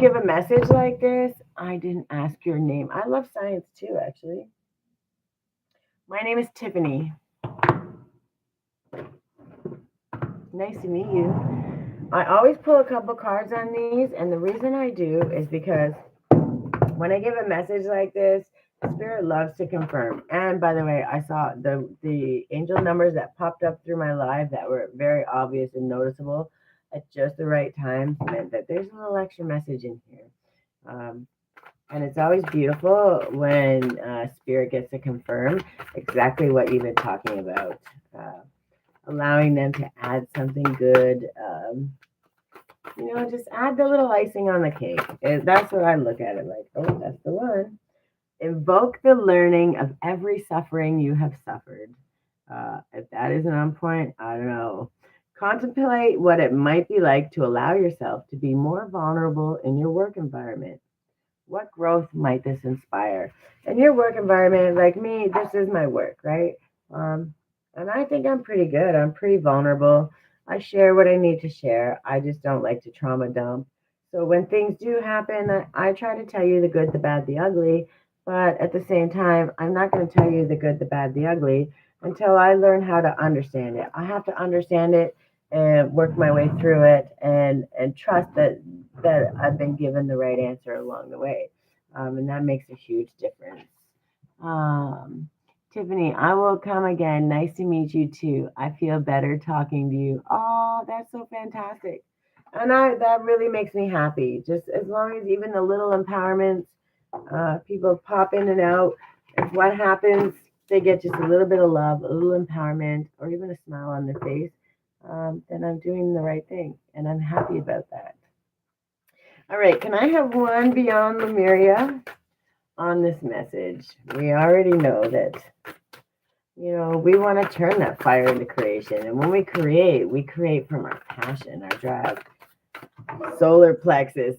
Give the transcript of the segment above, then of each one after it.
Give a message like this. I didn't ask your name. I love science too, actually. My name is Tiffany. Nice to meet you. I always pull a couple cards on these, and the reason I do is because when I give a message like this, Spirit loves to confirm. And by the way, I saw the angel numbers that popped up through my live that were very obvious and noticeable at just the right time meant that there's a little extra message in here. Um, and it's always beautiful when Spirit gets to confirm exactly what you've been talking about, allowing them to add something good. Just add the little icing on the cake. That's what I look at it like. Oh, that's the one. Invoke the learning of every suffering you have suffered. If that isn't on point, I don't know. Contemplate what it might be like to allow yourself to be more vulnerable in your work environment. What growth might this inspire? In your work environment, like me, this is my work, right? Um, and I think I'm pretty good. I'm pretty vulnerable. I share what I need to share. I just don't like to trauma dump. So when things do happen, I try to tell you the good, the bad, the ugly. But at the same time, I'm not going to tell you the good, the bad, the ugly until I learn how to understand it. I have to understand it and work my way through it and trust that I've been given the right answer along the way. And that makes a huge difference. Um, Tiffany, I will come again. Nice to meet you too. I feel better talking to you. Oh, that's so fantastic. And that really makes me happy. Just as long as even the little empowerments, people pop in and out. If what happens, they get just a little bit of love, a little empowerment, or even a smile on their face, then I'm doing the right thing. And I'm happy about that. All right, can I have one beyond Lemuria on this message? We already know that, we want to turn that fire into creation. And when we create from our passion, our drive. Solar plexus.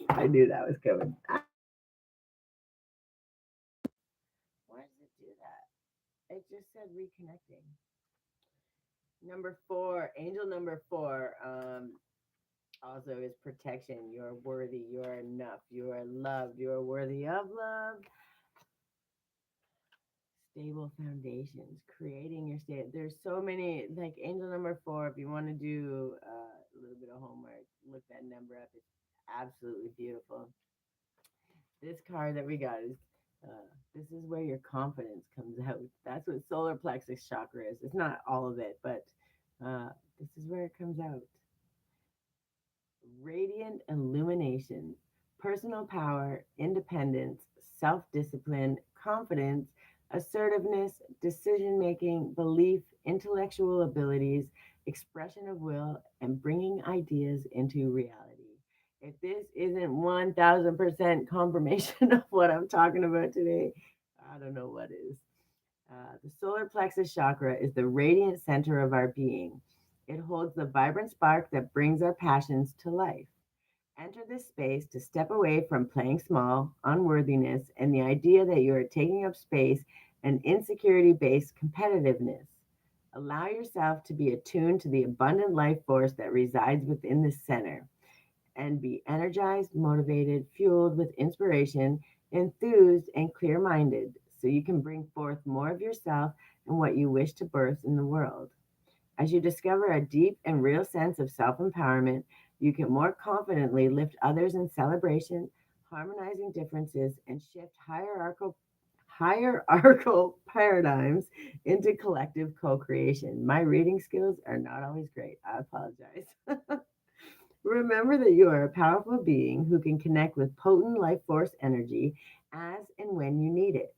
I knew that was coming. Why does it do that? It just said reconnecting. Number four, angel number four, also is protection. You're worthy. You are enough. You are loved. You are worthy of love. Stable foundations, creating your state. There's so many, like angel number four. If you want to do a little bit of homework, look that number up. It's absolutely beautiful. This card that we got is this is where your confidence comes out. That's what solar plexus chakra is. It's not all of it, but this is where it comes out. Radiant illumination, personal power, independence, self discipline, confidence, assertiveness, decision making, belief, intellectual abilities, expression of will, and bringing ideas into reality. If this isn't 1000% confirmation of what I'm talking about today, I don't know what is. The solar plexus chakra is the radiant center of our being. It holds the vibrant spark that brings our passions to life. Enter this space to step away from playing small, unworthiness, and the idea that you are taking up space and insecurity based competitiveness. Allow yourself to be attuned to the abundant life force that resides within the center and be energized, motivated, fueled with inspiration, enthused, and clear minded so you can bring forth more of yourself and what you wish to birth in the world. As you discover a deep and real sense of self empowerment, you can more confidently lift others in celebration, harmonizing differences, and shift hierarchical paradigms into collective co creation. My reading skills are not always great. I apologize. Remember that you are a powerful being who can connect with potent life force energy as and when you need it.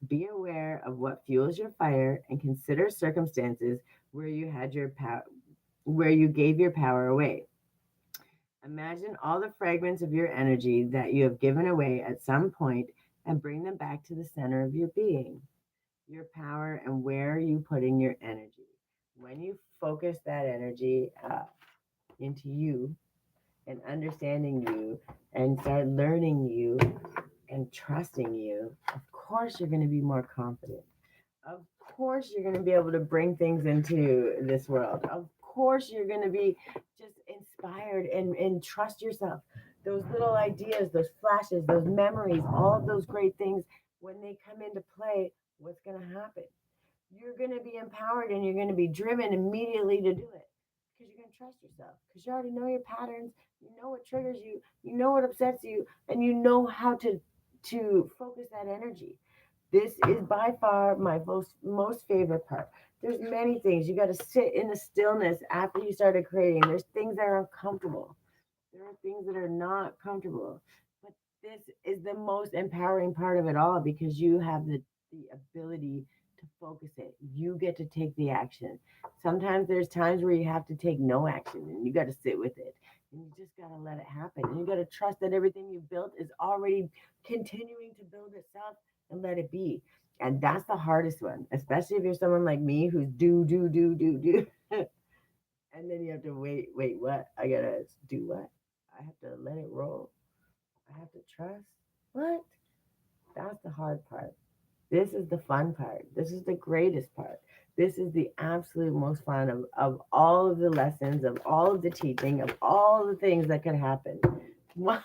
Be aware of what fuels your fire and consider circumstances where you had your power where you gave your power away. Imagine all the fragments of your energy that you have given away at some point and bring them back to the center of your being, your power, and where are you putting your energy. When you focus that energy into you and understanding you and start learning you and trusting you, of course you're going to be more confident. Of course you're going to be able to bring things into this world. Of course you're going to be just inspired and trust yourself. those little ideas, those flashes, those memories, all of those great things, when they come into play, what's going to happen? You're going to be empowered and you're going to be driven immediately to do it because you're going to trust yourself because you already know your patterns, you know what triggers you, you know what upsets you, and you know how to focus that energy. This is by far my most favorite part. There's many things you got to sit in the stillness after you started creating. There's things that are uncomfortable, there are things that are not comfortable, but this is the most empowering part of it all because you have the ability to focus it. You get to take the action. Sometimes there's times where you have to take no action and you got to sit with it. And you just got to let it happen. And you got to trust that everything you built is already continuing to build itself and let it be. And that's the hardest one, especially if you're someone like me who's do. And then you have to wait, what? I gotta do what? I have to let it roll. I have to trust. What? That's the hard part. This is the fun part. This is the greatest part. This is the absolute most fun of all of the lessons, of all of the teaching, of all the things that could happen. One.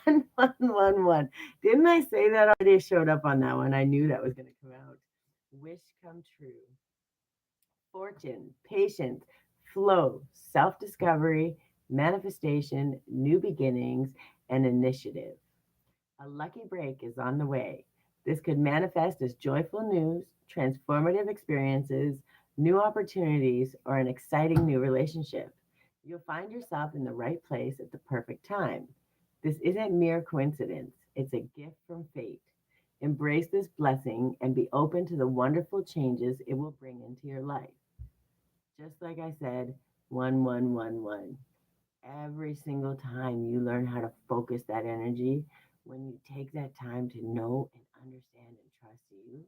Didn't I say that already? Showed up on that one. I knew that was going to come out. Wish come true. Fortune, patience, flow, self discovery, manifestation, new beginnings, and initiative. A lucky break is on the way. This could manifest as joyful news, transformative experiences, new opportunities, or an exciting new relationship. You'll find yourself in the right place at the perfect time. This isn't mere coincidence, it's a gift from fate. Embrace this blessing and be open to the wonderful changes it will bring into your life. Just like I said, 1111. Every single time you learn how to focus that energy, when you take that time to know and understand and trust you,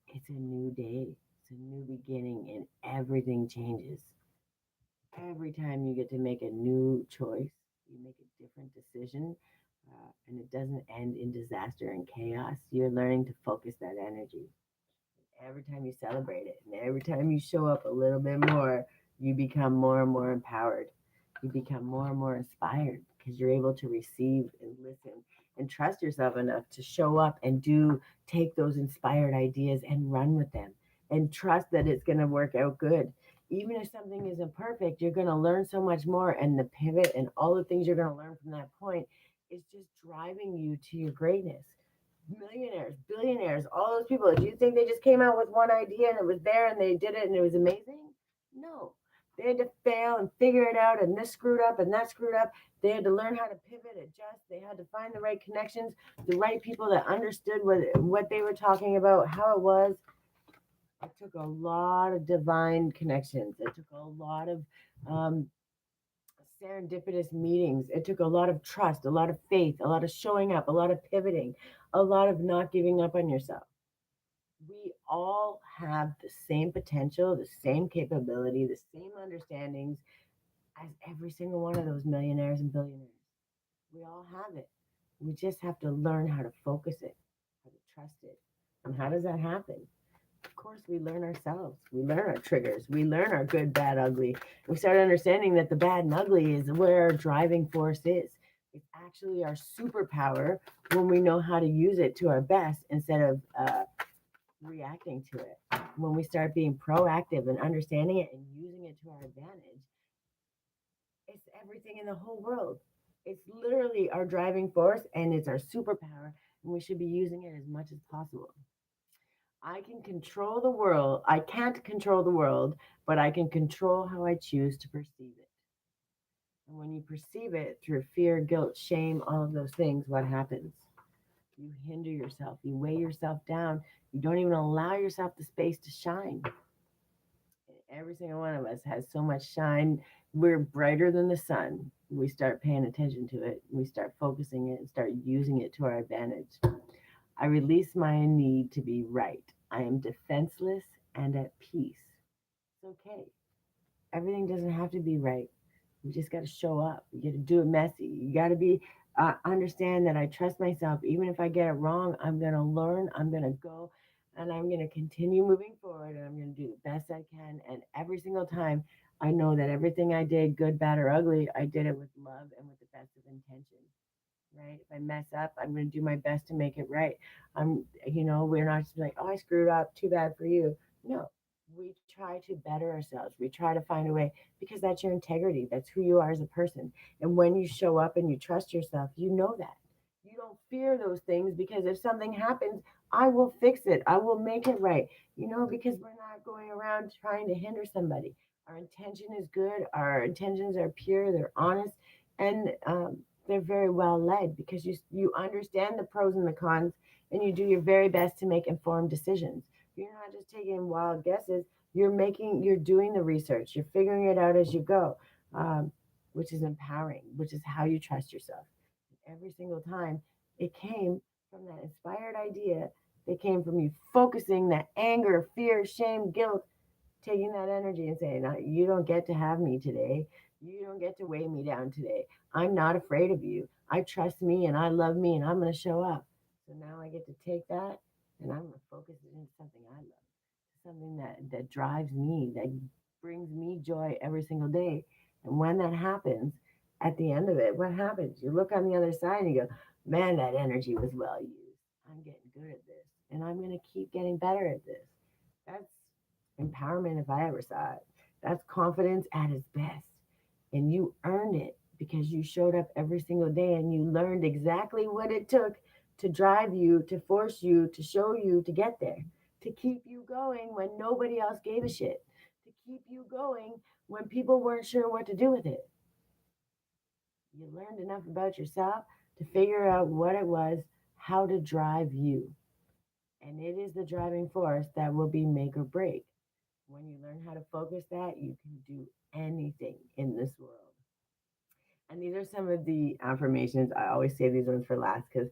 it's a new day. It's a new beginning and everything changes. Every time you get to make a new choice, you make a different decision, and it doesn't end in disaster and chaos. You're learning to focus that energy. Every time you celebrate it and every time you show up a little bit more, you become more and more empowered. You become more and more inspired because you're able to receive and listen and trust yourself enough to show up and take those inspired ideas and run with them and trust that it's going to work out good. Even if something isn't perfect, you're going to learn so much more. And the pivot and all the things you're going to learn from that point is just driving you to your greatness. Millionaires, billionaires, all those people. Do you think they just came out with one idea and it was there and they did it and it was amazing? No. They had to fail and figure it out, and this screwed up and that screwed up. They had to learn how to pivot, adjust. They had to find the right connections, the right people that understood what they were talking about, how it was. It took a lot of divine connections. It took a lot of um, serendipitous meetings. It took a lot of trust, a lot of faith, a lot of showing up, a lot of pivoting, a lot of not giving up on yourself. We all have the same potential, the same capability, the same understandings as every single one of those millionaires and billionaires. We all have it. We just have to learn how to focus it, how to trust it. And how does that happen? Of course, we learn ourselves. We learn our triggers. We learn our good, bad, ugly. We start understanding that the bad and ugly is where our driving force is. It's actually our superpower when we know how to use it to our best instead of reacting to it. When we start being proactive and understanding it and using it to our advantage, it's everything in the whole world. It's literally our driving force and it's our superpower, and we should be using it as much as possible. I can control the world. I can't control the world, but I can control how I choose to perceive it. And when you perceive it through fear, guilt, shame, all of those things, what happens? You hinder yourself. You weigh yourself down. You don't even allow yourself the space to shine. Every single one of us has so much shine. We're brighter than the sun. We start paying attention to it. We start focusing it and start using it to our advantage. I release my need to be right. I am defenseless and at peace. It's okay. Everything doesn't have to be right. You just got to show up. You got to do it messy. You got to be understand that I trust myself. Even if I get it wrong, I'm going to learn. I'm going to go and I'm going to continue moving forward and I'm going to do the best I can. And every single time, I know that everything I did, good, bad, or ugly, I did it with love and with the best of intention. right? If I mess up, I'm going to do my best to make it right. We're not just like, oh, I screwed up, too bad for you. No, we try to better ourselves. We try to find a way because that's your integrity. That's who you are as a person. And when you show up and you trust yourself, you know that. You don't fear those things because if something happens, I will fix it. I will make it right. Because we're not going around trying to hinder somebody. Our intention is good. Our intentions are pure. They're honest, and they're very well led because you understand the pros and the cons, and you do your very best to make informed decisions. You're not just taking wild guesses. You're doing the research. You're figuring it out as you go, um, which is empowering. Which is how you trust yourself. Every single time, it came from that inspired idea. That came from you focusing that anger, fear, shame, guilt, taking that energy and saying, you don't get to have me today. You don't get to weigh me down today. I'm not afraid of you. I trust me and I love me and I'm going to show up. So now I get to take that and I'm going to focus it into something I love, something that drives me, that brings me joy every single day. And when that happens, at the end of it, what happens? You look on the other side and you go, man, that energy was well used. I'm getting good at this and I'm going to keep getting better at this. That's empowerment if I ever saw it. That's confidence at its best. And you earned it because you showed up every single day and you learned exactly what it took to drive you, to force you, to show you to get there, to keep you going when nobody else gave a shit, to keep you going when people weren't sure what to do with it. You learned enough about yourself to figure out what it was, how to drive you. And it is the driving force that will be make or break. When you learn how to focus that, you can do anything in this world. And these are some of the affirmations. I always say these ones for last because